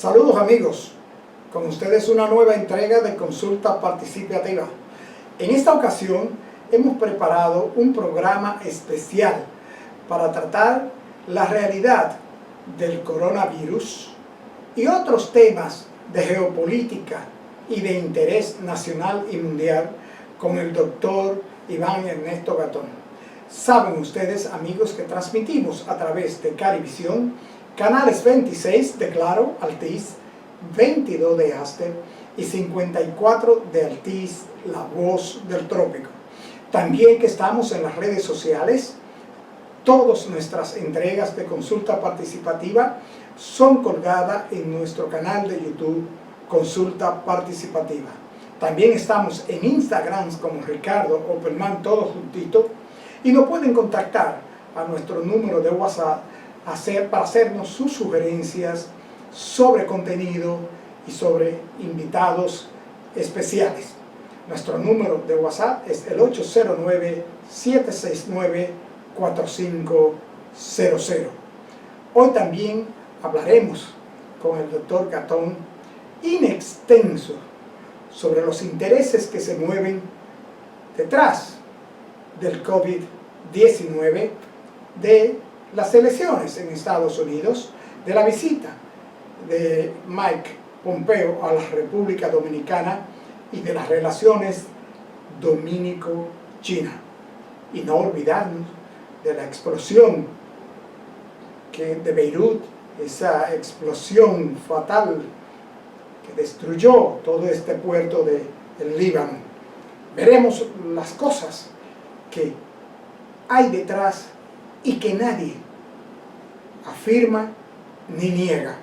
Saludos amigos, con ustedes una nueva entrega de Consulta Participativa. En esta ocasión hemos preparado un programa especial para tratar la realidad del coronavirus y otros temas de geopolítica y de interés nacional y mundial con el doctor Iván Ernesto Gatón. Saben ustedes, amigos, que transmitimos a través de Carivisión, canales 26 de Claro, Altiz, 22 de Aster y 54 de Altiz, La Voz del Trópico. También que estamos en las redes sociales. Todas nuestras entregas de consulta participativa son colgadas en nuestro canal de YouTube Consulta Participativa. También estamos en Instagram como Ricardo Opperman, todo juntito, y nos pueden contactar a nuestro número de WhatsApp para hacernos sus sugerencias sobre contenido y sobre invitados especiales. Nuestro número de WhatsApp es el 809-769-4500. Hoy también hablaremos con el doctor Gatón in extenso sobre los intereses que se mueven detrás del COVID-19, de las elecciones en Estados Unidos, de la visita de Mike Pompeo a la República Dominicana y de las relaciones dominico-china. Y no olvidarnos de la explosión de Beirut, esa explosión fatal que destruyó todo este puerto del Líbano. Veremos las cosas que hay detrás y que nadie afirma ni niega.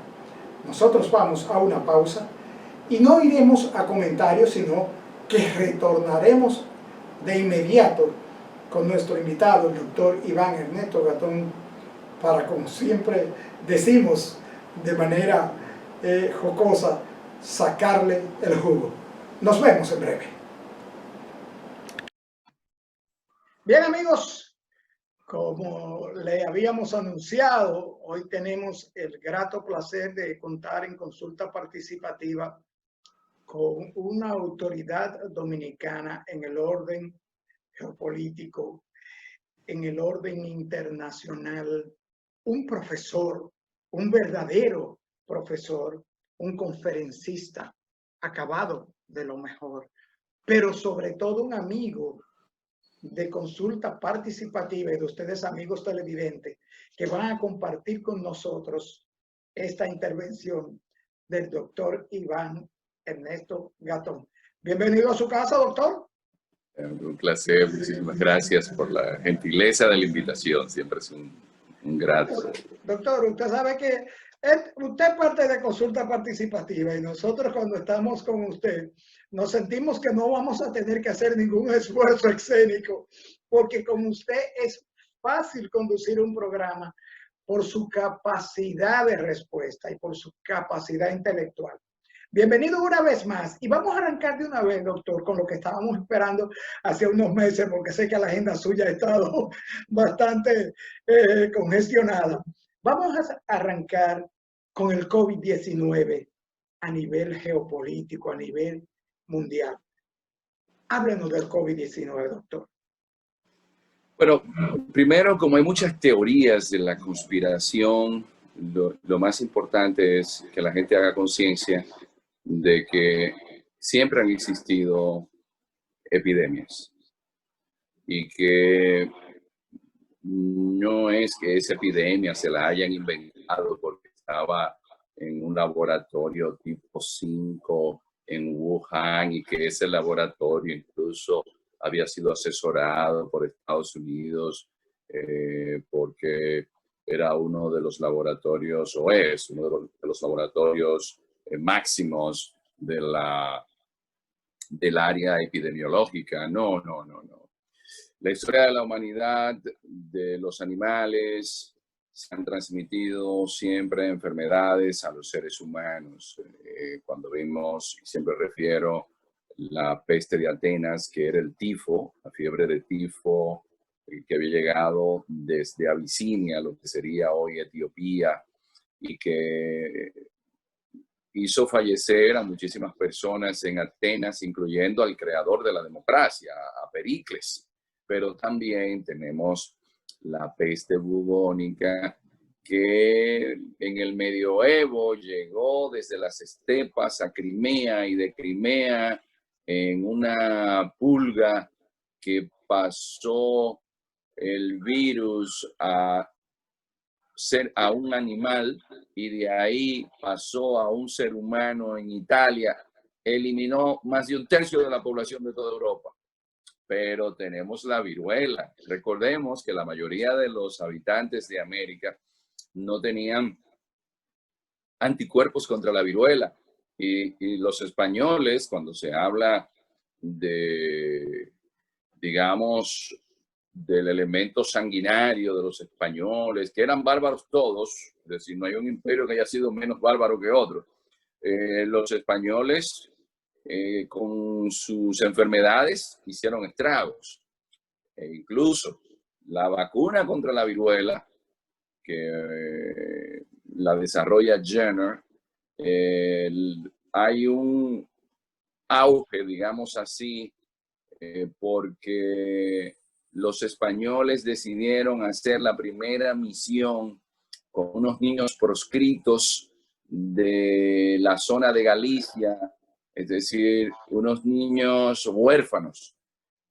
Nosotros vamos a una pausa y no iremos a comentarios, sino que retornaremos de inmediato con nuestro invitado, el doctor Iván Ernesto Gatón, para, como siempre decimos de manera jocosa, sacarle el jugo. Nos vemos en breve. Bien amigos, como le habíamos anunciado, hoy tenemos el grato placer de contar en consulta participativa con una autoridad dominicana en el orden geopolítico, en el orden internacional, un profesor, un verdadero profesor, un conferencista acabado de lo mejor, pero sobre todo un amigo de consulta participativa y de ustedes, amigos televidentes, que van a compartir con nosotros esta intervención del doctor Iván Ernesto Gatón. Bienvenido a su casa, doctor. Un placer, muchísimas gracias por la gentileza de la invitación, siempre es un grato. Doctor, usted sabe que usted es parte de consulta participativa y nosotros cuando estamos con usted nos sentimos que no vamos a tener que hacer ningún esfuerzo escénico, porque con usted es fácil conducir un programa por su capacidad de respuesta y por su capacidad intelectual. Bienvenido una vez más y vamos a arrancar de una vez, doctor, con lo que estábamos esperando hace unos meses, porque sé que la agenda suya ha estado bastante congestionada. Vamos a arrancar con el COVID-19 a nivel geopolítico, a nivel mundial. Háblenos del COVID-19, doctor. Bueno, primero, como hay muchas teorías de la conspiración, lo más importante es que la gente haga conciencia de que siempre han existido epidemias y que no es que esa epidemia se la hayan inventado porque estaba en un laboratorio tipo 5 en Wuhan y que ese laboratorio incluso había sido asesorado por Estados Unidos porque era uno de los laboratorios, o es uno de los laboratorios máximos del área epidemiológica. No. La historia de la humanidad, de los animales, se han transmitido siempre enfermedades a los seres humanos. Cuando vimos, y siempre refiero, la peste de Atenas, que era el tifo, la fiebre de tifo, que había llegado desde Abisinia, lo que sería hoy Etiopía, y que hizo fallecer a muchísimas personas en Atenas, incluyendo al creador de la democracia, a Pericles. Pero también tenemos la peste bubónica, que en el medioevo llegó desde las estepas a Crimea, y de Crimea en una pulga que pasó el virus a un animal, y de ahí pasó a un ser humano en Italia, eliminó más de un tercio de la población de toda Europa. Pero tenemos la viruela. Recordemos que la mayoría de los habitantes de América no tenían anticuerpos contra la viruela. Y los españoles, cuando se habla de, digamos, del elemento sanguinario de los españoles, que eran bárbaros todos, es decir, no hay un imperio que haya sido menos bárbaro que otro. Los españoles, con sus enfermedades, hicieron estragos. Incluso la vacuna contra la viruela, que la desarrolla Jenner, hay un auge, digamos así, porque los españoles decidieron hacer la primera misión con unos niños proscritos de la zona de Galicia, es decir, unos niños huérfanos.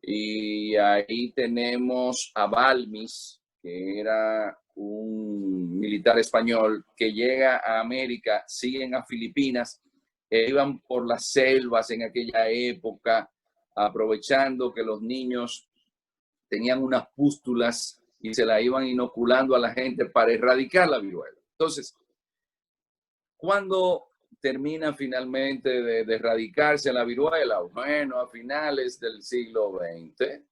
Y ahí tenemos a Balmis, que era un militar español que llega a América, siguen a Filipinas, iban por las selvas en aquella época, aprovechando que los niños tenían unas pústulas y se la iban inoculando a la gente para erradicar la viruela. Entonces, cuando termina finalmente de erradicarse la viruela? Bueno, a finales del siglo XX.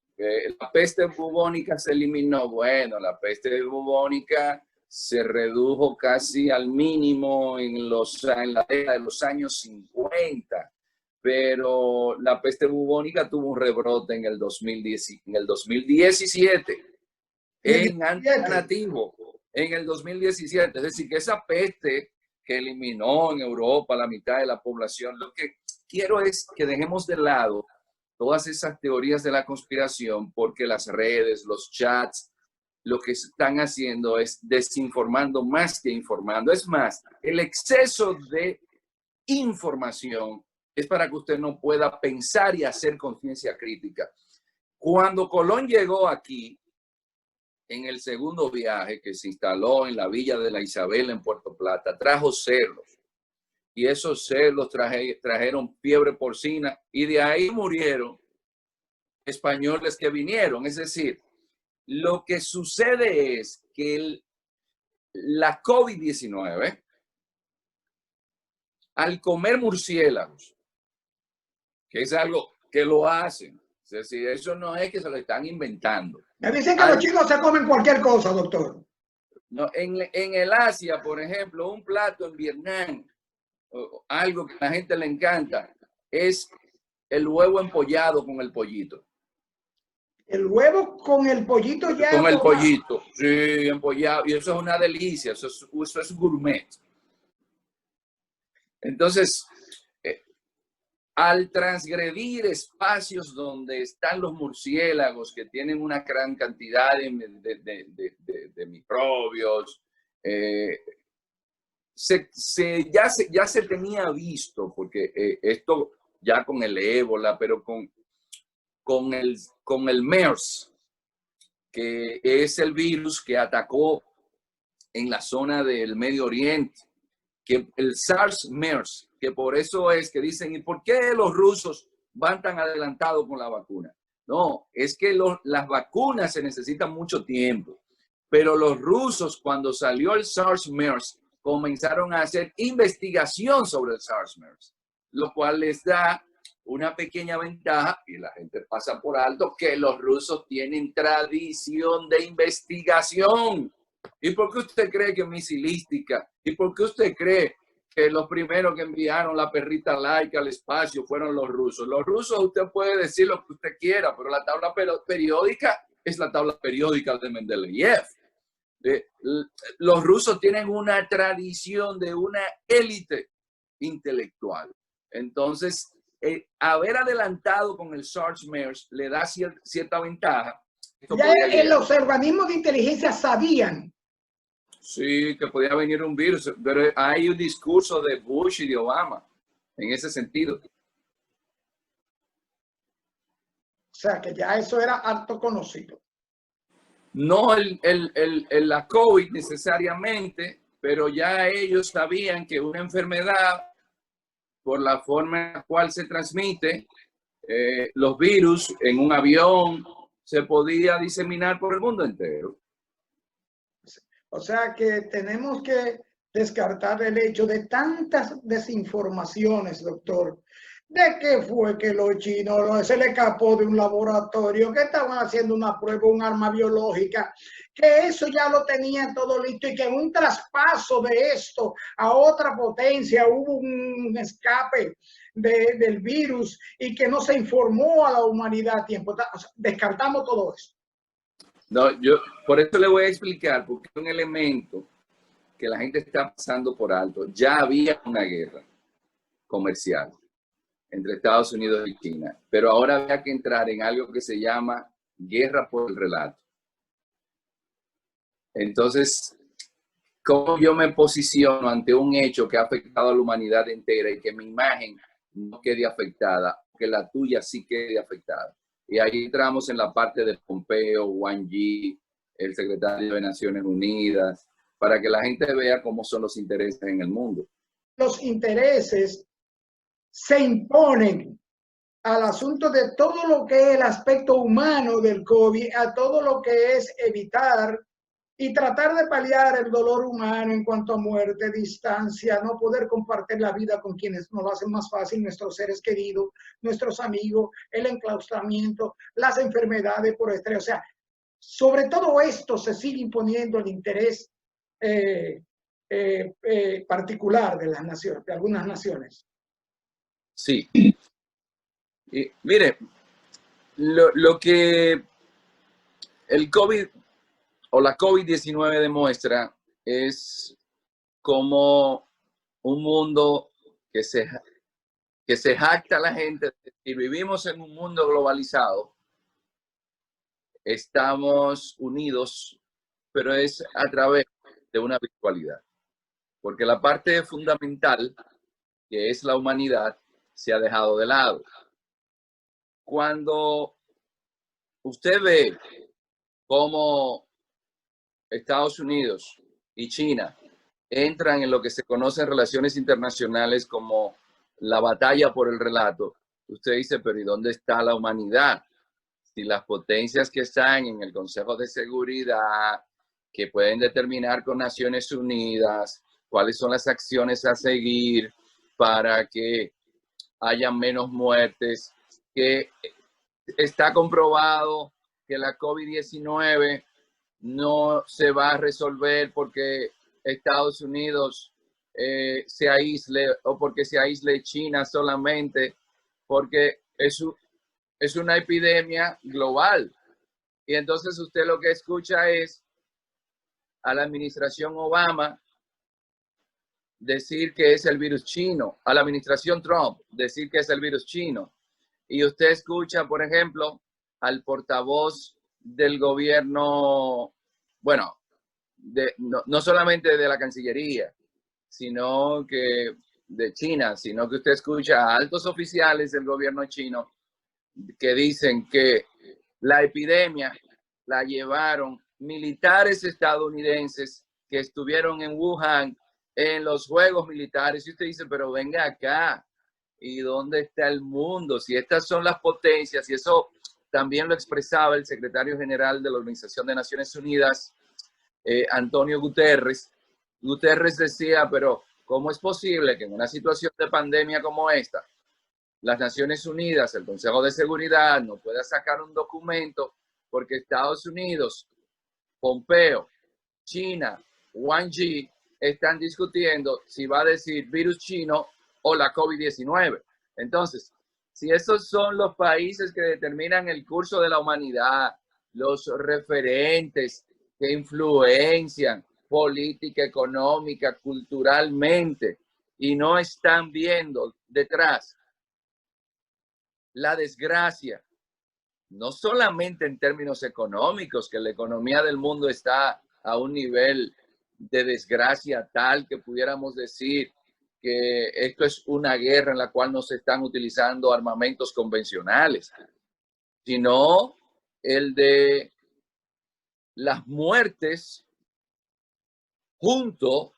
La peste bubónica se eliminó. Bueno, la peste bubónica se redujo casi al mínimo en la década de los años 50. Pero la peste bubónica tuvo un rebrote en el 2017 en nativo, en el 2017. Es decir, que esa peste que eliminó en Europa la mitad de la población, lo que quiero es que dejemos de lado todas esas teorías de la conspiración, porque las redes, los chats, lo que están haciendo es desinformando más que informando. Es más, el exceso de información es para que usted no pueda pensar y hacer conciencia crítica. Cuando Colón llegó aquí, en el segundo viaje, que se instaló en la Villa de la Isabel en Puerto Plata, trajo cerdos. Y esos cerdos trajeron fiebre porcina, y de ahí murieron españoles que vinieron. Es decir, lo que sucede es que la COVID-19, al comer murciélagos, que es algo que lo hacen, es decir, eso no es que se lo están inventando. Me dicen que los chinos se comen cualquier cosa, doctor. No, en el Asia, por ejemplo, un plato en Vietnam, algo que a la gente le encanta, es el huevo empollado con el pollito. El huevo con el pollito ya. Con el pollito, sí, empollado. Y eso es una delicia, eso es gourmet. Entonces, al transgredir espacios donde están los murciélagos, que tienen una gran cantidad de microbios, ya se tenía visto, porque esto ya con el ébola, pero con el MERS, que es el virus que atacó en la zona del Medio Oriente, que el SARS-MERS, que por eso es que dicen, ¿y por qué los rusos van tan adelantados con la vacuna? No, es que las vacunas se necesitan mucho tiempo, pero los rusos, cuando salió el SARS-MERS, comenzaron a hacer investigación sobre el SARS-MERS, lo cual les da una pequeña ventaja, y la gente pasa por alto, que los rusos tienen tradición de investigación. ¿Y por qué usted cree que misilística? ¿Y por qué usted cree que los primeros que enviaron la perrita Laika al espacio fueron los rusos? Los rusos, usted puede decir lo que usted quiera, pero la tabla periódica es la tabla periódica de Mendeleev. Los rusos tienen una tradición de una élite intelectual. Entonces, haber adelantado con el SARS-MERS le da cierta ventaja. Ya los organismos de inteligencia sabían. Sí, que podía venir un virus, pero hay un discurso de Bush y de Obama en ese sentido. O sea, que ya eso era harto conocido. No la COVID necesariamente, pero ya ellos sabían que una enfermedad, por la forma en la cual se transmite, los virus en un avión se podía diseminar por el mundo entero. O sea que tenemos que descartar el hecho de tantas desinformaciones, doctor, de que fue que los chinos se le escapó de un laboratorio, que estaban haciendo una prueba, un arma biológica, que eso ya lo tenían todo listo y que en un traspaso de esto a otra potencia hubo un escape del virus y que no se informó a la humanidad a tiempo. O sea, descartamos todo eso. No, yo por eso le voy a explicar, porque es un elemento que la gente está pasando por alto. Ya había una guerra comercial entre Estados Unidos y China, pero ahora había que entrar en algo que se llama guerra por el relato. Entonces, ¿cómo yo me posiciono ante un hecho que ha afectado a la humanidad entera y que mi imagen no quede afectada, que la tuya sí quede afectada? Y ahí entramos en la parte de Pompeo, Wang Yi, el secretario de Naciones Unidas, para que la gente vea cómo son los intereses en el mundo. Los intereses se imponen al asunto de todo lo que es el aspecto humano del COVID, a todo lo que es evitar y tratar de paliar el dolor humano en cuanto a muerte, distancia, no poder compartir la vida con quienes nos lo hacen más fácil, nuestros seres queridos, nuestros amigos, el enclaustramiento, las enfermedades por estrés. O sea, sobre todo esto se sigue imponiendo el interés particular de las naciones, de algunas naciones. Sí. Y mire, lo que el COVID o la COVID-19 demuestra es como un mundo que se jacta la gente y vivimos en un mundo globalizado. Estamos unidos, pero es a través de una virtualidad. Porque la parte fundamental, que es la humanidad, se ha dejado de lado. Cuando usted ve cómo Estados Unidos y China entran en lo que se conoce en relaciones internacionales como la batalla por el relato, usted dice, pero ¿y dónde está la humanidad? Si las potencias que están en el Consejo de Seguridad, que pueden determinar con Naciones Unidas cuáles son las acciones a seguir para que haya menos muertes, que está comprobado que la COVID-19 no se va a resolver porque Estados Unidos se aísle o porque se aísle China solamente, porque es una epidemia global. Y entonces usted lo que escucha es a la administración Obama decir que es el virus chino, a la administración Trump decir que es el virus chino. Y usted escucha, por ejemplo, al portavoz del gobierno, bueno, no solamente de la Cancillería, sino que de China, sino que usted escucha a altos oficiales del gobierno chino que dicen que la epidemia la llevaron militares estadounidenses que estuvieron en Wuhan en los juegos militares. Y usted dice, pero venga acá, ¿y dónde está el mundo? Si estas son las potencias, y eso también lo expresaba el secretario general de la Organización de Naciones Unidas, Antonio Guterres. Guterres decía, pero ¿cómo es posible que en una situación de pandemia como esta, las Naciones Unidas, el Consejo de Seguridad, no pueda sacar un documento porque Estados Unidos, Pompeo, China, Wang Yi están discutiendo si va a decir virus chino o la COVID-19? Entonces, si esos son los países que determinan el curso de la humanidad, los referentes que influencian política, económica, culturalmente y no están viendo detrás la desgracia, no solamente en términos económicos, que la economía del mundo está a un nivel de desgracia tal que pudiéramos decir que esto es una guerra en la cual no se están utilizando armamentos convencionales, sino el de las muertes junto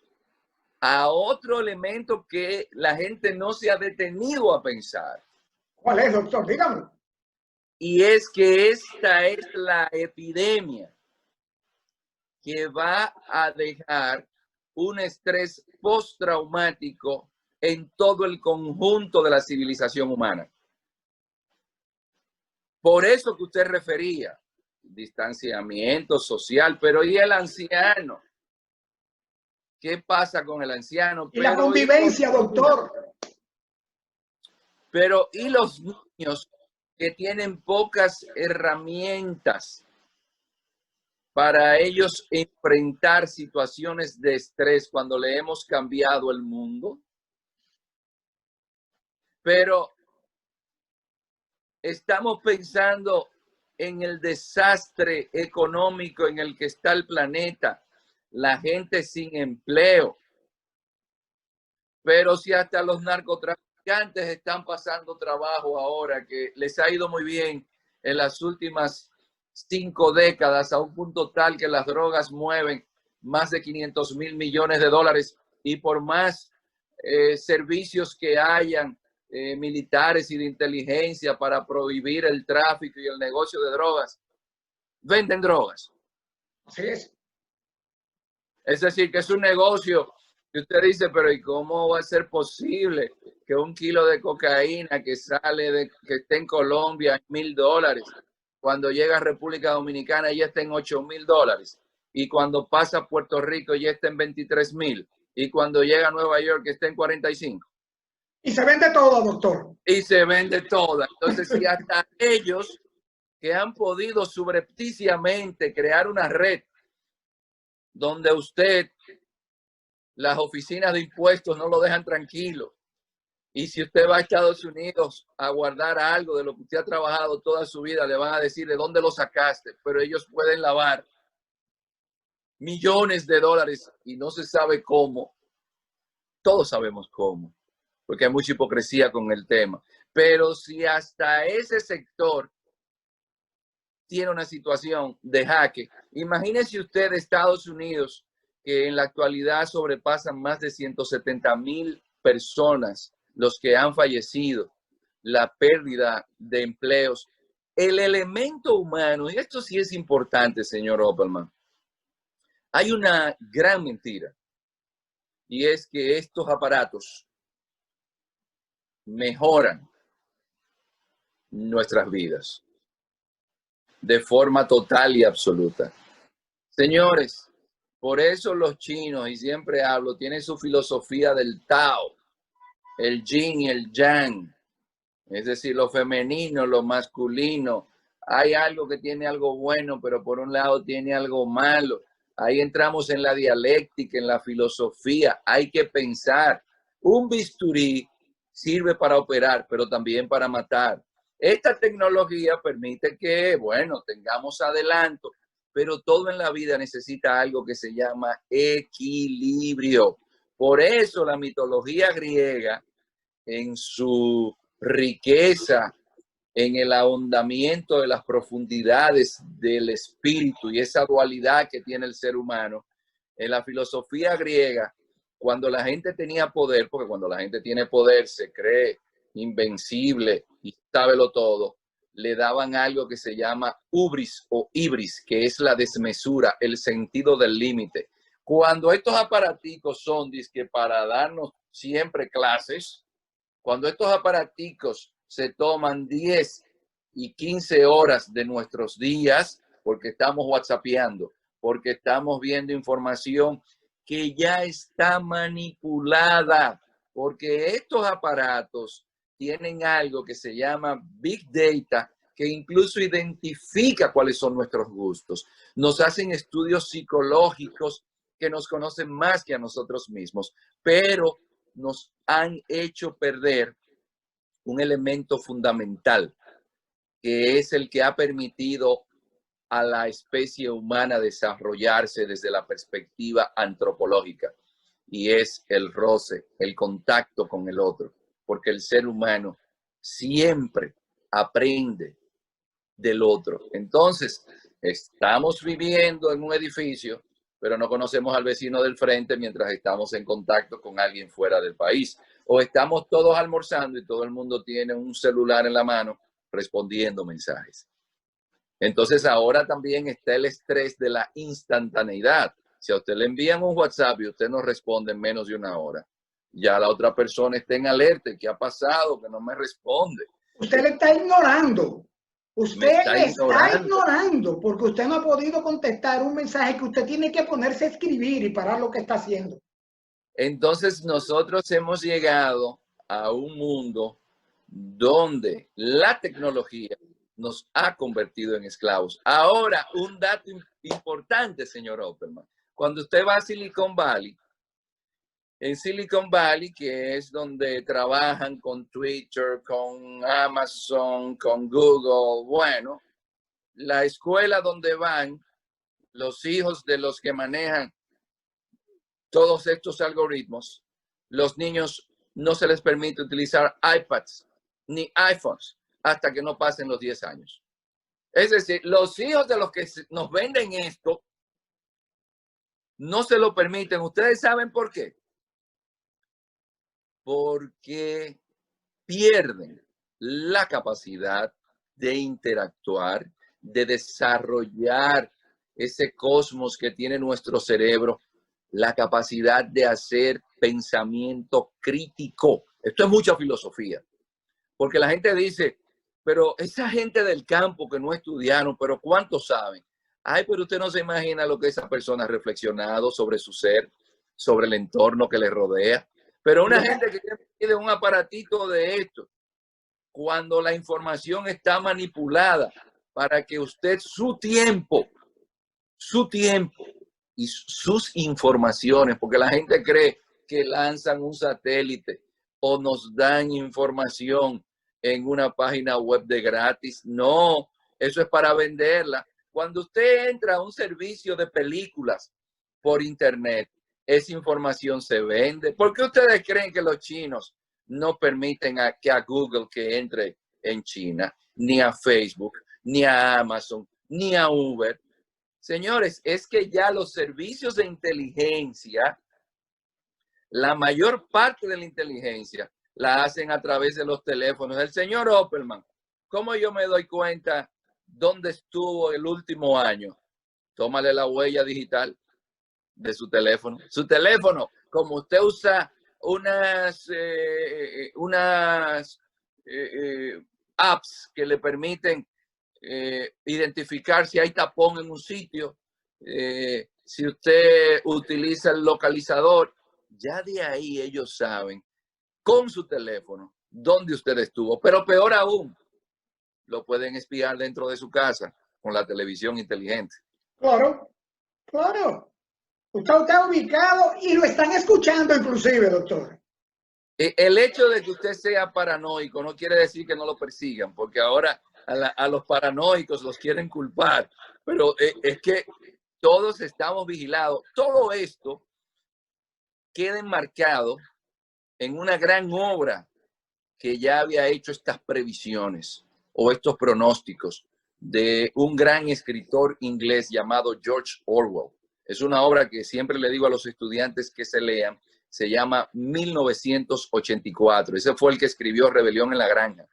a otro elemento que la gente no se ha detenido a pensar. ¿Cuál es, doctor? Dígame. Y es que esta es la epidemia que va a dejar un estrés postraumático en todo el conjunto de la civilización humana. Por eso que usted refería, distanciamiento social, pero ¿y el anciano? ¿Qué pasa con el anciano? Y la convivencia, doctor. Pero ¿y los niños que tienen pocas herramientas para ellos enfrentar situaciones de estrés cuando le hemos cambiado el mundo? Pero estamos pensando en el desastre económico en el que está el planeta, la gente sin empleo. Pero si hasta los narcotraficantes están pasando trabajo ahora, que les ha ido muy bien en las últimas 5 décadas, a un punto tal que las drogas mueven más de 500.000 millones de dólares, y por más servicios que hayan militares y de inteligencia para prohibir el tráfico y el negocio de drogas, venden drogas. Así es. Es decir, que es un negocio que usted dice, pero ¿y cómo va a ser posible que un kilo de cocaína que que esté en Colombia en $1.000, cuando llega a República Dominicana ya está en $8.000, y cuando pasa a Puerto Rico ya está en 23.000, y cuando llega a Nueva York está en 45? Y se vende todo, doctor. Y se vende toda. Entonces, si hasta ellos que han podido subrepticiamente crear una red donde usted, las oficinas de impuestos no lo dejan tranquilo, y si usted va a Estados Unidos a guardar algo de lo que usted ha trabajado toda su vida, le van a decir de dónde lo sacaste, pero ellos pueden lavar millones de dólares y no se sabe cómo. Todos sabemos cómo, porque hay mucha hipocresía con el tema. Pero si hasta ese sector tiene una situación de jaque, imagínese usted Estados Unidos, que en la actualidad sobrepasan más de 170.000 personas los que han fallecido, la pérdida de empleos, el elemento humano, y esto sí es importante, señor Opperman, hay una gran mentira, y es que estos aparatos mejoran nuestras vidas de forma total y absoluta. Señores, por eso los chinos, y siempre hablo, tienen su filosofía del Tao, el yin y el yang, es decir, lo femenino, lo masculino. Hay algo que tiene algo bueno, pero por un lado tiene algo malo. Ahí entramos en la dialéctica, en la filosofía. Hay que pensar. Un bisturí sirve para operar, pero también para matar. Esta tecnología permite que, bueno, tengamos adelanto, pero todo en la vida necesita algo que se llama equilibrio. Por eso la mitología griega, en su riqueza, en el ahondamiento de las profundidades del espíritu y esa dualidad que tiene el ser humano, en la filosofía griega, cuando la gente tenía poder, porque cuando la gente tiene poder se cree invencible y sábelo todo, le daban algo que se llama hubris o ibris, que es la desmesura, el sentido del límite. Cuando estos aparaticos son dizque para darnos siempre clases, cuando estos aparaticos se toman 10 y 15 horas de nuestros días, porque estamos whatsappeando, porque estamos viendo información que ya está manipulada, porque estos aparatos tienen algo que se llama Big Data, que incluso identifica cuáles son nuestros gustos. Nos hacen estudios psicológicos que nos conocen más que a nosotros mismos, pero nos han hecho perder un elemento fundamental, que es el que ha permitido a la especie humana desarrollarse desde la perspectiva antropológica, y es el roce, el contacto con el otro, porque el ser humano siempre aprende del otro. Entonces, estamos viviendo en un edificio, pero no conocemos al vecino del frente mientras estamos en contacto con alguien fuera del país. O estamos todos almorzando y todo el mundo tiene un celular en la mano respondiendo mensajes. Entonces ahora también está el estrés de la instantaneidad. Si a usted le envían un WhatsApp y usted no responde en menos de una hora, ya la otra persona está en alerta. ¿Qué ha pasado? Que no me responde. Usted le está ignorando. Usted está ignorando porque usted no ha podido contestar un mensaje que usted tiene que ponerse a escribir y parar lo que está haciendo. Entonces nosotros hemos llegado a un mundo donde la tecnología nos ha convertido en esclavos. Ahora, un dato importante, señor Opperman. Cuando usted va a Silicon Valley, en Silicon Valley, que es donde trabajan con Twitter, con Amazon, con Google, bueno, la escuela donde van los hijos de los que manejan todos estos algoritmos, los niños no se les permite utilizar iPads ni iPhones hasta que no pasen los 10 años. Es decir, los hijos de los que nos venden esto no se lo permiten. ¿Ustedes saben por qué? Porque pierden la capacidad de interactuar, de desarrollar ese cosmos que tiene nuestro cerebro, la capacidad de hacer pensamiento crítico. Esto es mucha filosofía, porque la gente dice, pero esa gente del campo que no estudiaron, pero ¿cuántos saben? Ay, pero usted no se imagina lo que esa persona ha reflexionado sobre su ser, sobre el entorno que le rodea. Pero una gente que tiene un aparatito de esto, cuando la información está manipulada para que usted su tiempo y sus informaciones, porque la gente cree que lanzan un satélite o nos dan información en una página web de gratis. No, eso es para venderla. Cuando usted entra a un servicio de películas por internet, esa información se vende. ¿Por qué ustedes creen que los chinos no permiten que a Google que entre en China, ni a Facebook, ni a Amazon, ni a Uber? Señores, es que ya los servicios de inteligencia, la mayor parte de la inteligencia la hacen a través de los teléfonos. El señor Opperman, ¿cómo yo me doy cuenta dónde estuvo el último año? Tómale la huella digital de su teléfono. Su teléfono, como usted usa unas apps que le permiten identificar si hay tapón en un sitio, si usted utiliza el localizador, ya de ahí ellos saben con su teléfono dónde usted estuvo. Pero peor aún, lo pueden espiar dentro de su casa con la televisión inteligente. Claro, claro. Usted está ubicado y lo están escuchando inclusive, doctor. El hecho de que usted sea paranoico no quiere decir que no lo persigan, porque ahora a los paranoicos los quieren culpar, pero es que todos estamos vigilados. Todo esto queda enmarcado en una gran obra que ya había hecho estas previsiones o estos pronósticos de un gran escritor inglés llamado George Orwell. Es una obra que siempre le digo a los estudiantes que se lean. Se llama 1984. Ese fue el que escribió Rebelión en la Granja.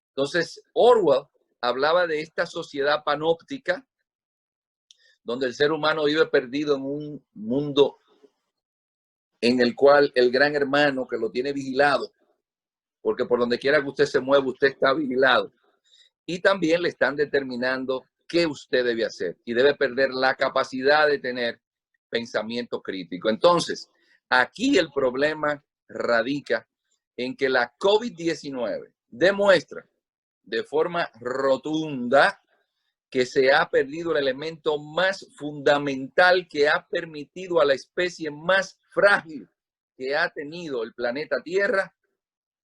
Entonces, Orwell hablaba de esta sociedad panóptica donde el ser humano vive perdido en un mundo en el cual el gran hermano que lo tiene vigilado, porque por donde quiera que usted se mueva, usted está vigilado. Y también le están determinando qué usted debe hacer y debe perder la capacidad de tener pensamiento crítico. Entonces, aquí el problema radica en que la COVID-19 demuestra de forma rotunda que se ha perdido el elemento más fundamental que ha permitido a la especie más frágil, que ha tenido el planeta Tierra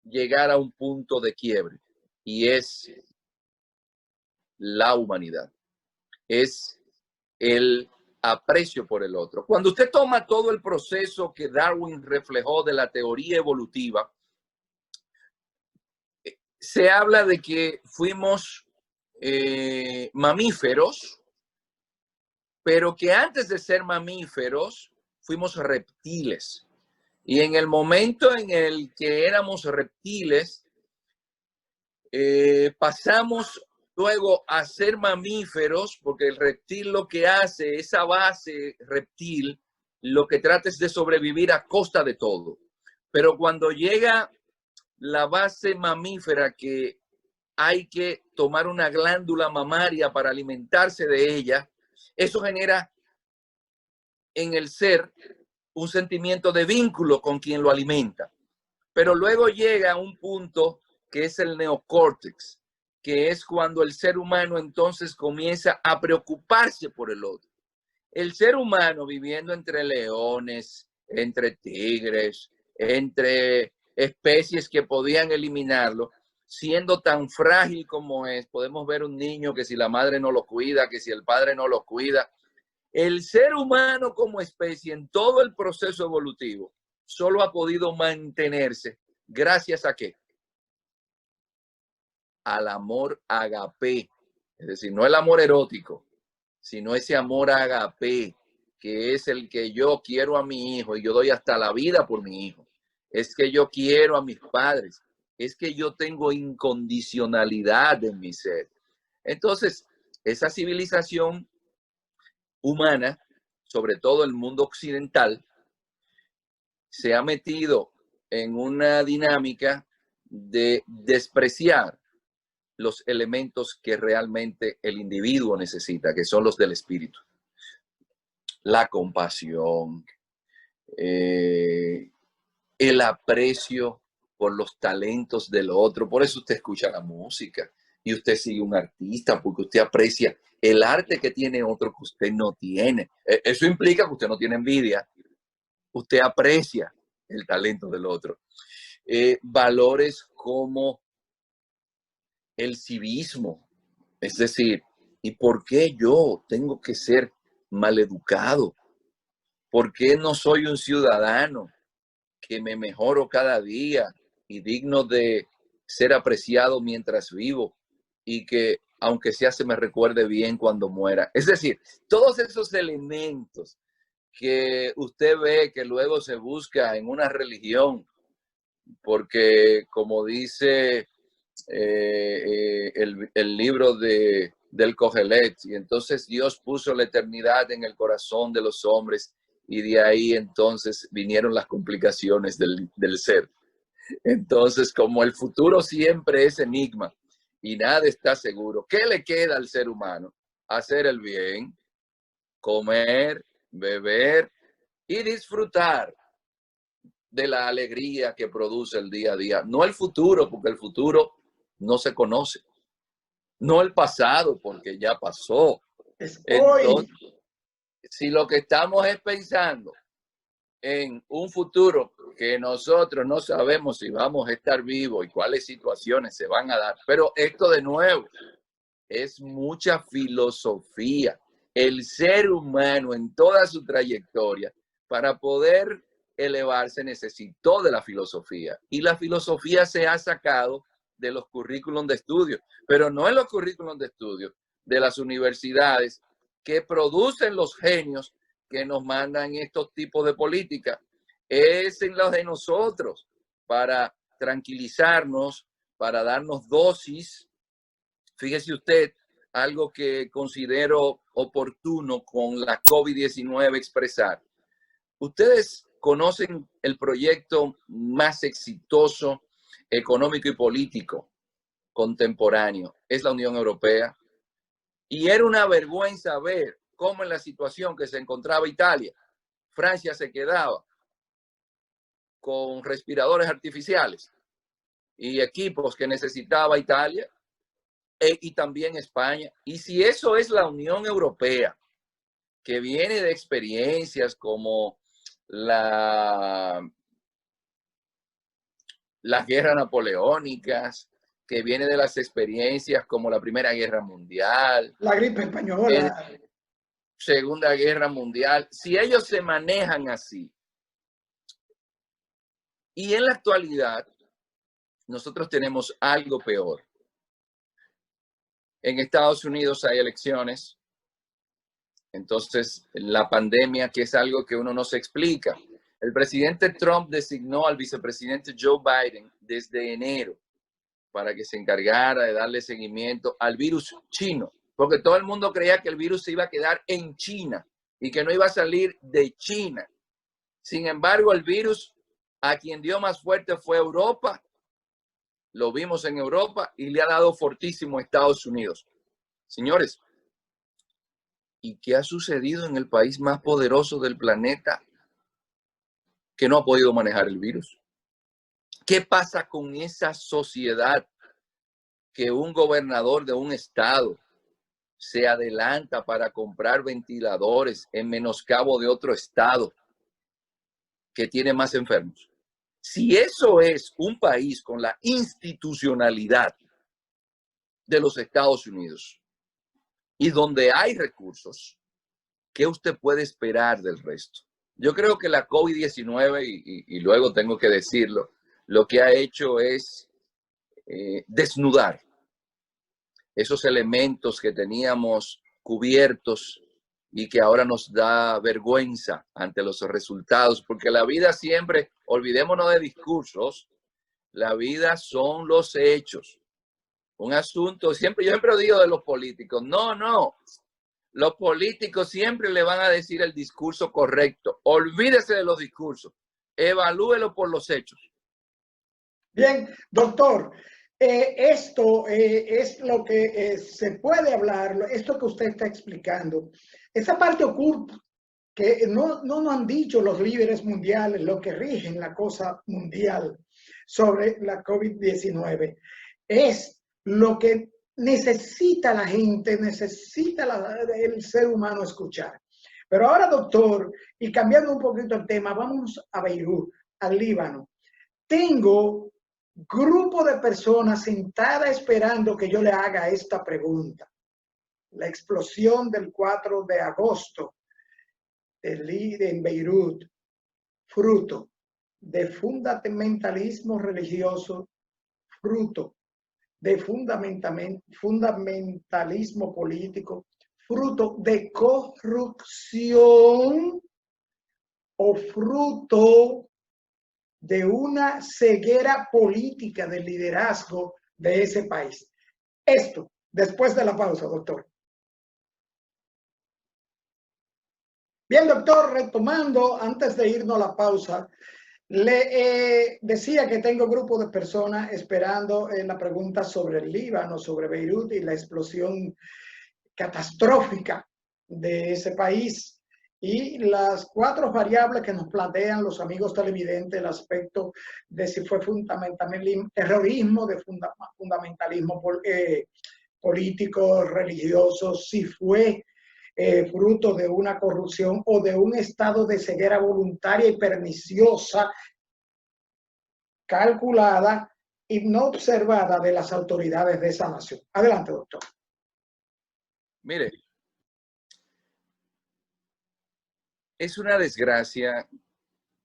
llegar a un punto de quiebre, y es la humanidad, es el aprecio por el otro. Cuando usted toma todo el proceso que Darwin reflejó de la teoría evolutiva, se habla de que fuimos mamíferos, pero que antes de ser mamíferos fuimos reptiles. Y en el momento en el que éramos reptiles, pasamos luego a ser mamíferos, porque el reptil lo que hace, esa base reptil, lo que trata es de sobrevivir a costa de todo. Pero cuando llega la base mamífera, que hay que tomar una glándula mamaria para alimentarse de ella, eso genera en el ser un sentimiento de vínculo con quien lo alimenta. Pero luego llega un punto que es el neocórtex, que es cuando el ser humano entonces comienza a preocuparse por el otro. El ser humano viviendo entre leones, entre tigres, entre especies que podían eliminarlo, siendo tan frágil como es, podemos ver un niño que si la madre no lo cuida, que si el padre no lo cuida, el ser humano como especie en todo el proceso evolutivo solo ha podido mantenerse gracias a ¿qué? Al amor agape, es decir, no el amor erótico, sino ese amor agape, que es el que yo quiero a mi hijo y yo doy hasta la vida por mi hijo. Es que yo quiero a mis padres, es que yo tengo incondicionalidad en mi ser. Entonces, esa civilización humana, sobre todo el mundo occidental, se ha metido en una dinámica de despreciar los elementos que realmente el individuo necesita, que son los del espíritu. La compasión, el aprecio por los talentos del otro. Por eso usted escucha la música y usted sigue un artista, porque usted aprecia el arte que tiene otro que usted no tiene. Eso implica que usted no tiene envidia. Usted aprecia el talento del otro. Valores como el civismo, es decir, ¿y por qué yo tengo que ser maleducado? ¿Por qué no soy un ciudadano que me mejoro cada día y digno de ser apreciado mientras vivo y que aunque sea se me recuerde bien cuando muera? Es decir, todos esos elementos que usted ve que luego se busca en una religión, porque como dice el libro del Cogelet, y entonces Dios puso la eternidad en el corazón de los hombres y de ahí entonces vinieron las complicaciones del ser. Entonces, como el futuro siempre es enigma y nada está seguro, ¿qué le queda al ser humano? Hacer el bien, comer, beber y disfrutar de la alegría que produce el día a día. No el futuro, porque el futuro no se conoce. No el pasado, porque ya pasó. Entonces, si lo que estamos es pensando en un futuro que nosotros no sabemos si vamos a estar vivos y cuáles situaciones se van a dar, pero esto de nuevo es mucha filosofía. El ser humano en toda su trayectoria, para poder elevarse, necesitó de la filosofía. Y la filosofía se ha sacado de los currículums de estudio, pero no en los currículums de estudio de las universidades que producen los genios que nos mandan estos tipos de política. Es en los de nosotros, para tranquilizarnos, para darnos dosis. Fíjese usted, algo que considero oportuno con la COVID-19 expresar. Ustedes conocen el proyecto más exitoso económico y político contemporáneo, es la Unión Europea. Y era una vergüenza ver cómo en la situación que se encontraba Italia, Francia se quedaba con respiradores artificiales y equipos que necesitaba Italia y también España. Y si eso es la Unión Europea, que viene de experiencias como la las guerras napoleónicas, que viene de las experiencias como la Primera Guerra Mundial, La gripe española. Segunda Guerra Mundial, si ellos se manejan así. Y en la actualidad, nosotros tenemos algo peor. En Estados Unidos hay elecciones, entonces la pandemia, que es algo que uno no se explica. El presidente Trump designó al vicepresidente Joe Biden desde enero para que se encargara de darle seguimiento al virus chino, porque todo el mundo creía que el virus se iba a quedar en China y que no iba a salir de China. Sin embargo, el virus a quien dio más fuerte fue Europa. Lo vimos en Europa y le ha dado fortísimo a Estados Unidos. Señores, ¿y qué ha sucedido en el país más poderoso del planeta que no ha podido manejar el virus? ¿Qué pasa con esa sociedad que un gobernador de un estado se adelanta para comprar ventiladores en menoscabo de otro estado que tiene más enfermos? Si eso es un país con la institucionalidad de los Estados Unidos y donde hay recursos, ¿qué usted puede esperar del resto? Yo creo que la COVID-19, y luego tengo que decirlo, lo que ha hecho es desnudar esos elementos que teníamos cubiertos y que ahora nos da vergüenza ante los resultados, porque la vida siempre, olvidémonos de discursos, la vida son los hechos. Un asunto, yo siempre digo de los políticos, no, los políticos siempre le van a decir el discurso correcto. Olvídese de los discursos, evalúelo por los hechos. Bien, doctor, esto es lo que se puede hablar, esto que usted está explicando. Esa parte oculta que no nos han dicho los líderes mundiales, lo que rigen la cosa mundial sobre la COVID-19, es lo que necesita la gente, necesita el ser humano escuchar. Pero ahora, doctor, y cambiando un poquito el tema, vamos a Beirut, al Líbano. Tengo grupo de personas sentadas esperando que yo le haga esta pregunta. La explosión del 4 de agosto en Beirut, fruto de fundamentalismo religioso, fruto de fundamentalismo político, fruto de corrupción o fruto de una ceguera política del liderazgo de ese país. Esto, después de la pausa, doctor. Bien, doctor, retomando, antes de irnos a la pausa, le decía que tengo grupo de personas esperando la pregunta sobre el Líbano, sobre Beirut y la explosión catastrófica de ese país y las 4 variables que nos plantean los amigos televidentes, el aspecto de si fue fundamentalismo, terrorismo, de fundamentalismo político, religioso, si fue fruto de una corrupción o de un estado de ceguera voluntaria y perniciosa, calculada y no observada de las autoridades de esa nación. Adelante, doctor. Mire, es una desgracia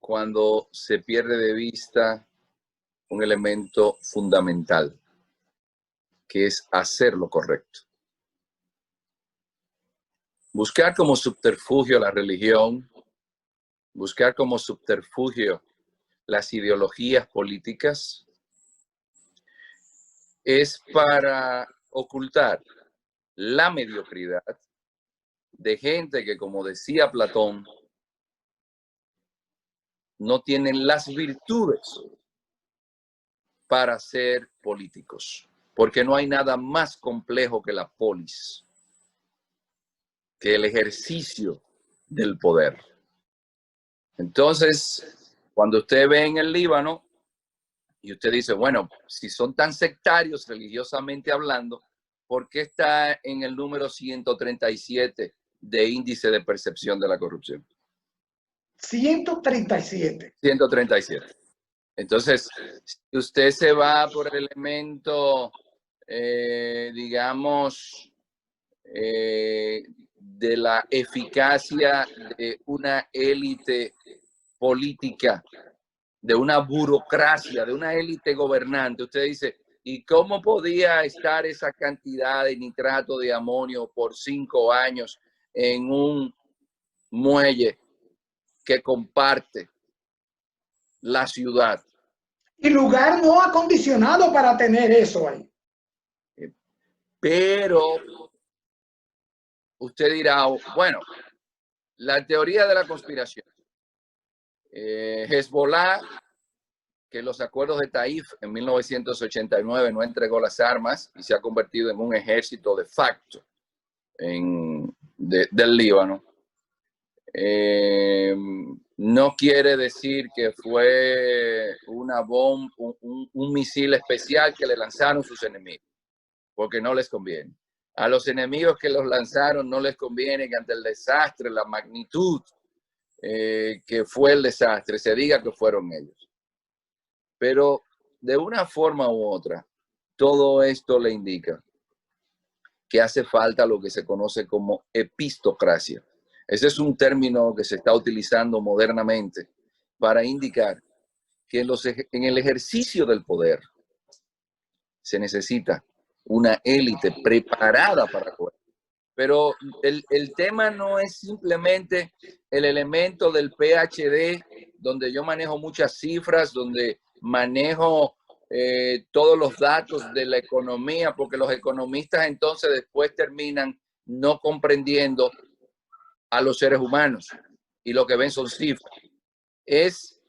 cuando se pierde de vista un elemento fundamental, que es hacer lo correcto. Buscar como subterfugio la religión, buscar como subterfugio las ideologías políticas, es para ocultar la mediocridad de gente que, como decía Platón, no tienen las virtudes para ser políticos, porque no hay nada más complejo que la polis, que el ejercicio del poder. Entonces, cuando usted ve en el Líbano y usted dice, bueno, si son tan sectarios religiosamente hablando, ¿por qué está en el número 137 de índice de percepción de la corrupción? 137. 137. Entonces, si usted se va por el elemento, digamos, de la eficacia de una élite política, de una burocracia, de una élite gobernante, usted dice, ¿y cómo podía estar esa cantidad de nitrato de amonio por 5 años en un muelle que comparte la ciudad? Y lugar no acondicionado para tener eso ahí. Pero usted dirá, bueno, la teoría de la conspiración. Hezbollah, que los acuerdos de Taif en 1989 no entregó las armas y se ha convertido en un ejército de facto del Líbano. No quiere decir que fue una bomba, un misil especial que le lanzaron sus enemigos, porque no les conviene. A los enemigos que los lanzaron no les conviene que ante el desastre, la magnitud que fue el desastre, se diga que fueron ellos. Pero de una forma u otra, todo esto le indica que hace falta lo que se conoce como epistocracia. Ese es un término que se está utilizando modernamente para indicar que en el ejercicio del poder se necesita una élite preparada para poder. Pero el tema no es simplemente el elemento del PhD, donde yo manejo muchas cifras, donde manejo todos los datos de la economía, porque los economistas entonces después terminan no comprendiendo a los seres humanos y lo que ven son cifras. Es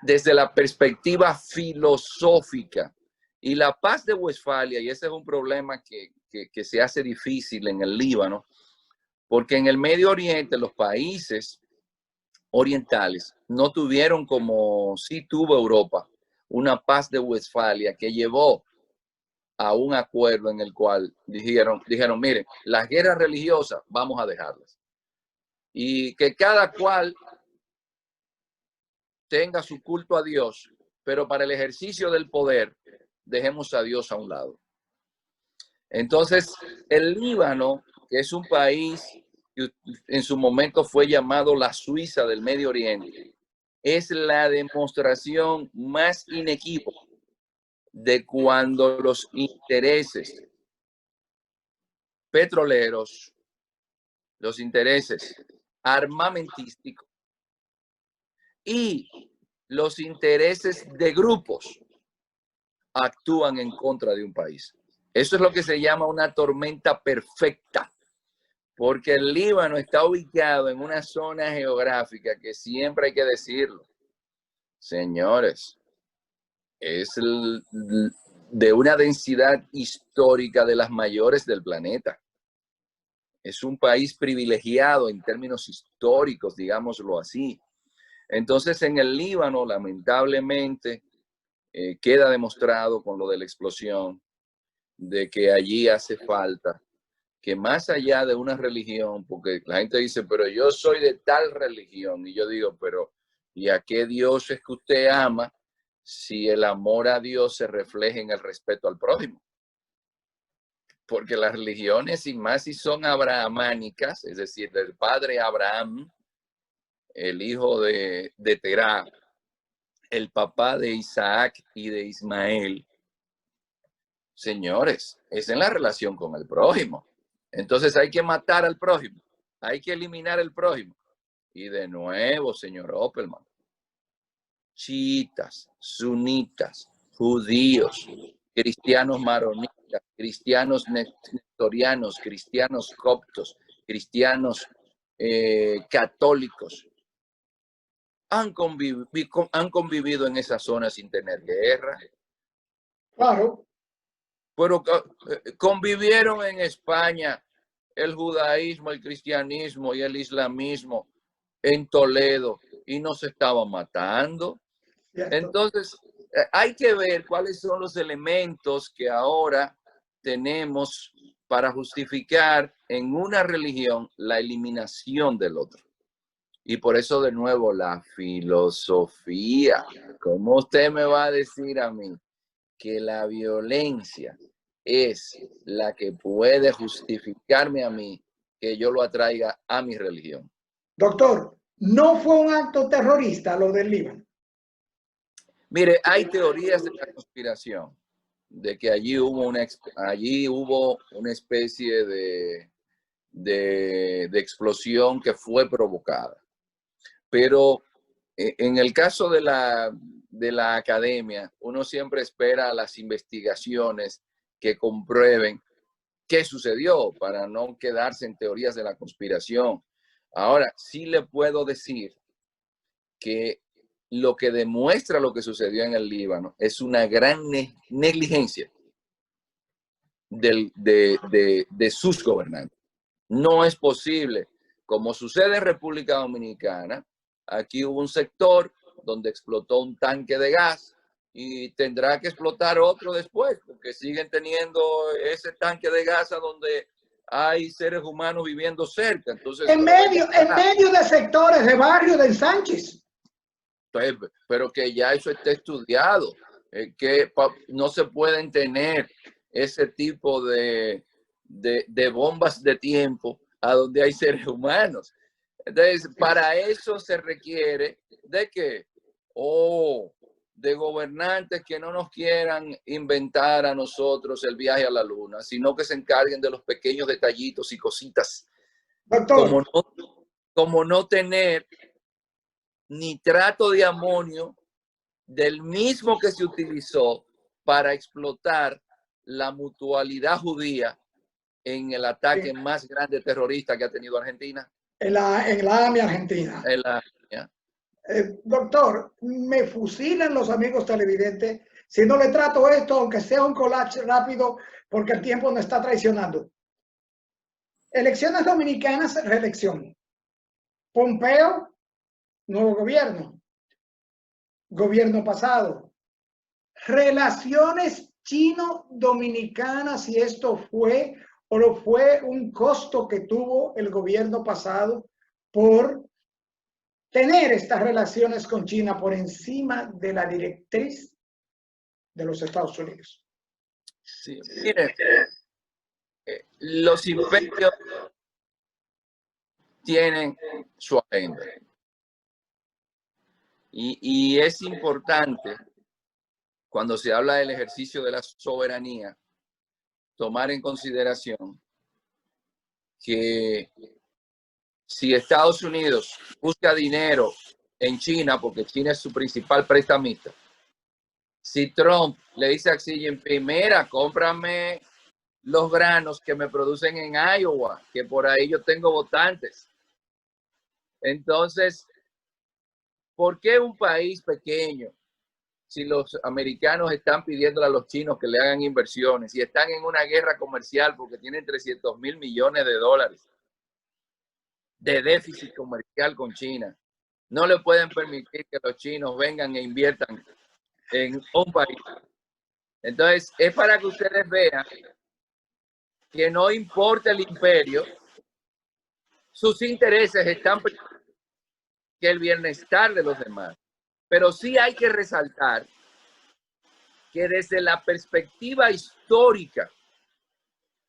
desde la perspectiva filosófica. Y la paz de Westfalia, y ese es un problema que se hace difícil en el Líbano, porque en el Medio Oriente los países orientales no tuvieron, como sí tuvo Europa, una paz de Westfalia que llevó a un acuerdo en el cual dijeron, miren, las guerras religiosas vamos a dejarlas. Y que cada cual tenga su culto a Dios, pero para el ejercicio del poder dejemos a Dios a un lado. Entonces, el Líbano, que es un país que en su momento fue llamado la Suiza del Medio Oriente, es la demostración más inequívoca de cuando los intereses petroleros, los intereses armamentísticos y los intereses de grupos actúan en contra de un país. Eso es lo que se llama una tormenta perfecta, porque el Líbano está ubicado en una zona geográfica que siempre hay que decirlo, señores, es de una densidad histórica de las mayores del planeta. Es un país privilegiado en términos históricos, digámoslo así. Entonces, en el Líbano, lamentablemente, queda demostrado con lo de la explosión de que allí hace falta que más allá de una religión, porque la gente dice, pero yo soy de tal religión, y yo digo, pero ¿y a qué Dios es que usted ama si el amor a Dios se refleja en el respeto al prójimo? Porque las religiones, y más si son abrahamánicas, es decir, del padre Abraham, el hijo de Terá, el papá de Isaac y de Ismael, señores, es en la relación con el prójimo. Entonces hay que matar al prójimo, hay que eliminar al prójimo. Y de nuevo, señor Opperman, chiitas, sunitas, judíos, cristianos maronitas, cristianos nestorianos, cristianos coptos, cristianos católicos, han convivido en esa zona sin tener guerra. Claro. Pero convivieron en España el judaísmo, el cristianismo y el islamismo en Toledo y no se estaban matando. Cierto. Entonces, hay que ver cuáles son los elementos que ahora tenemos para justificar en una religión la eliminación del otro. Y por eso de nuevo la filosofía. ¿Cómo usted me va a decir a mí que la violencia es la que puede justificarme a mí que yo lo atraiga a mi religión? Doctor, ¿no fue un acto terrorista lo del Líbano? Mire, hay teorías de la conspiración, de que allí hubo una especie de explosión que fue provocada. Pero en el caso de la academia, uno siempre espera las investigaciones que comprueben qué sucedió para no quedarse en teorías de la conspiración. Ahora, sí le puedo decir que lo que demuestra lo que sucedió en el Líbano es una gran negligencia de sus gobernantes. No es posible, como sucede en República Dominicana, aquí hubo un sector donde explotó un tanque de gas y tendrá que explotar otro después, porque siguen teniendo ese tanque de gas a donde hay seres humanos viviendo cerca. Entonces, en medio de sectores de barrio de Sánchez. Pero que ya eso esté estudiado, que no se pueden tener ese tipo de bombas de tiempo a donde hay seres humanos. Entonces, para eso se requiere de que, de gobernantes que no nos quieran inventar a nosotros el viaje a la luna, sino que se encarguen de los pequeños detallitos y cositas, Doctor, como no tener nitrato de amonio del mismo que se utilizó para explotar la mutualidad judía en el ataque más grande terrorista que ha tenido Argentina. En la AMI Argentina. Doctor, me fusilan los amigos televidentes si no le trato esto, aunque sea un collage rápido, porque el tiempo nos está traicionando. Elecciones dominicanas, reelección. Pompeo, nuevo gobierno. Gobierno pasado. Relaciones chino-dominicanas, si esto fue o lo fue un costo que tuvo el gobierno pasado por tener estas relaciones con China por encima de la directriz de los Estados Unidos. Sí, mire, los imperios tienen su agenda. Y es importante, cuando se habla del ejercicio de la soberanía, tomar en consideración que si Estados Unidos busca dinero en China, porque China es su principal prestamista, si Trump le dice a Xi Jinping, mira, cómprame los granos que me producen en Iowa, que por ahí yo tengo votantes. Entonces, ¿por qué un país pequeño, si los americanos están pidiéndole a los chinos que le hagan inversiones y están en una guerra comercial porque tienen 300.000 millones de dólares de déficit comercial con China, no le pueden permitir que los chinos vengan e inviertan en un país? Entonces, es para que ustedes vean que no importa el imperio, sus intereses están que el bienestar de los demás. Pero sí hay que resaltar que desde la perspectiva histórica,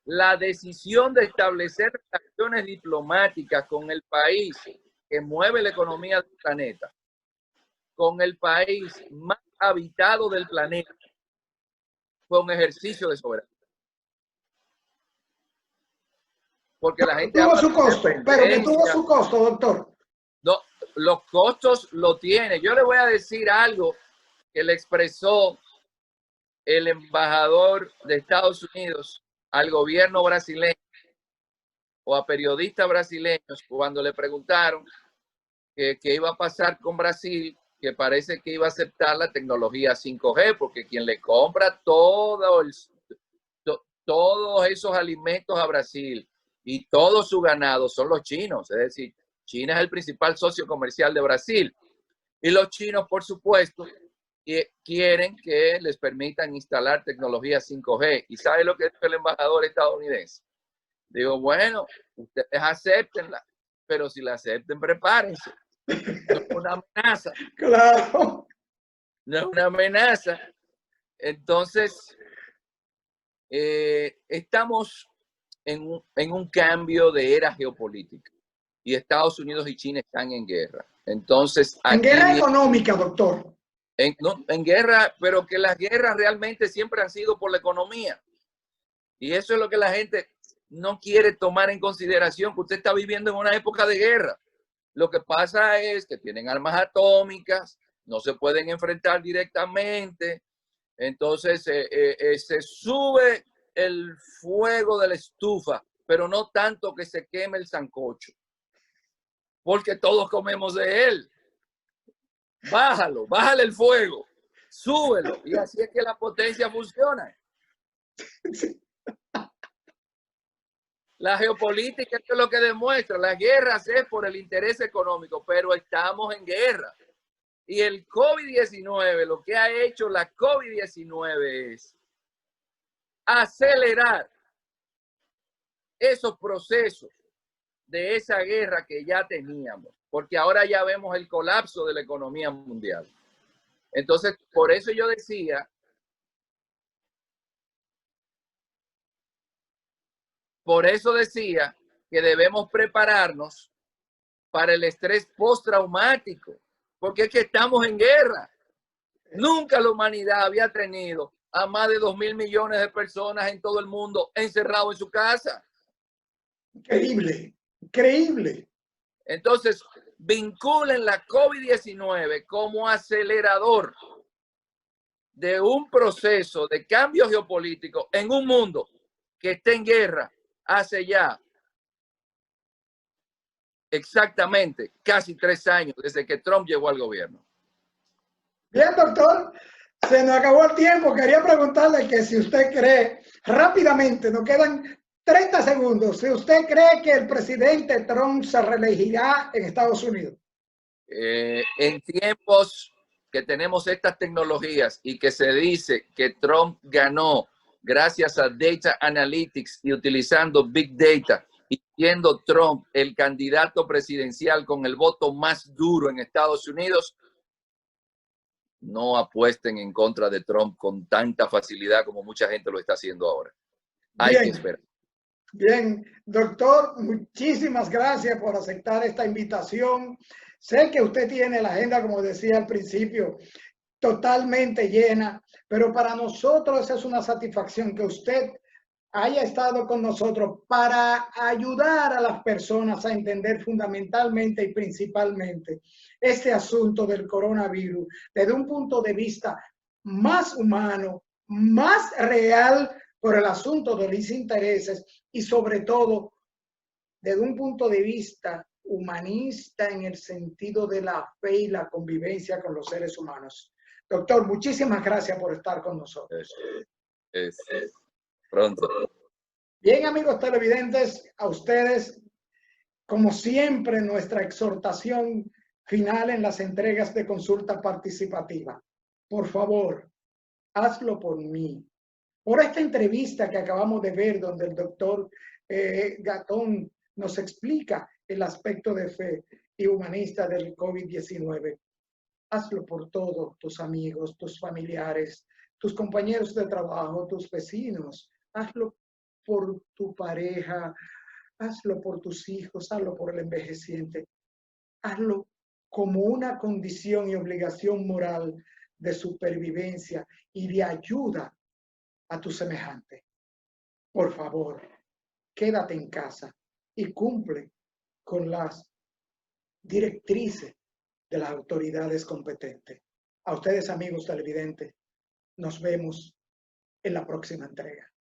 la decisión de establecer relaciones diplomáticas con el país que mueve la economía del planeta, con el país más habitado del planeta, fue un ejercicio de soberanía. Porque la gente tuvo su costo, pero que tuvo su costo, doctor. No, los costos lo tiene. Yo le voy a decir algo que le expresó el embajador de Estados Unidos al gobierno brasileño o a periodistas brasileños cuando le preguntaron qué iba a pasar con Brasil, que parece que iba a aceptar la tecnología 5G, porque quien le compra todos esos alimentos a Brasil y todo su ganado son los chinos. Es decir, China es el principal socio comercial de Brasil. Y los chinos, por supuesto, quieren que les permitan instalar tecnología 5G. ¿Y sabe lo que dijo el embajador estadounidense? Digo, bueno, ustedes acéptenla, pero si la acepten, prepárense. No es una amenaza. Claro. No es una amenaza. Entonces, estamos en un cambio de era geopolítica y Estados Unidos y China están en guerra. Entonces, En aquí guerra económica, doctor. no, en guerra, pero que las guerras realmente siempre han sido por la economía. Y eso es lo que la gente no quiere tomar en consideración, que usted está viviendo en una época de guerra. Lo que pasa es que tienen armas atómicas, no se pueden enfrentar directamente, entonces se sube el fuego de la estufa, pero no tanto que se queme el sancocho, porque todos comemos de él. Bájalo, bájale el fuego, súbelo, y así es que la potencia funciona. La geopolítica es lo que demuestra, las guerras es por el interés económico, pero estamos en guerra. Y el COVID-19, lo que ha hecho la COVID-19 es acelerar esos procesos de esa guerra que ya teníamos, porque ahora ya vemos el colapso de la economía mundial. Entonces, por eso yo decía que debemos prepararnos para el estrés postraumático, porque es que estamos en guerra. Nunca la humanidad había tenido a más de 2.000 millones de personas en todo el mundo encerrados en su casa. Increíble, increíble. Entonces, vinculen la COVID-19 como acelerador de un proceso de cambio geopolítico en un mundo que está en guerra hace ya exactamente casi 3 años desde que Trump llegó al gobierno. Bien, doctor, se nos acabó el tiempo. Quería preguntarle que si usted cree, rápidamente, nos quedan 30 segundos, si usted cree que el presidente Trump se reelegirá en Estados Unidos. En tiempos que tenemos estas tecnologías y que se dice que Trump ganó gracias a Data Analytics y utilizando Big Data, y siendo Trump el candidato presidencial con el voto más duro en Estados Unidos, no apuesten en contra de Trump con tanta facilidad como mucha gente lo está haciendo ahora. Hay que esperar. Bien, doctor, muchísimas gracias por aceptar esta invitación. Sé que usted tiene la agenda, como decía al principio, totalmente llena, pero para nosotros es una satisfacción que usted haya estado con nosotros para ayudar a las personas a entender fundamentalmente y principalmente este asunto del coronavirus desde un punto de vista más humano, más real por el asunto de los intereses y sobre todo desde un punto de vista humanista en el sentido de la fe y la convivencia con los seres humanos. Doctor, muchísimas gracias por estar con nosotros. Pronto. Bien, amigos televidentes, a ustedes, como siempre, nuestra exhortación final en las entregas de consulta participativa. Por favor, hazlo por mí. Por esta entrevista que acabamos de ver, donde el doctor Gatón nos explica el aspecto de fe y humanista del COVID-19. Hazlo por todos tus amigos, tus familiares, tus compañeros de trabajo, tus vecinos. Hazlo por tu pareja, hazlo por tus hijos, hazlo por el envejeciente. Hazlo como una condición y obligación moral de supervivencia y de ayuda a tu semejante. Por favor, quédate en casa y cumple con las directrices de las autoridades competentes. A ustedes, amigos televidentes, nos vemos en la próxima entrega.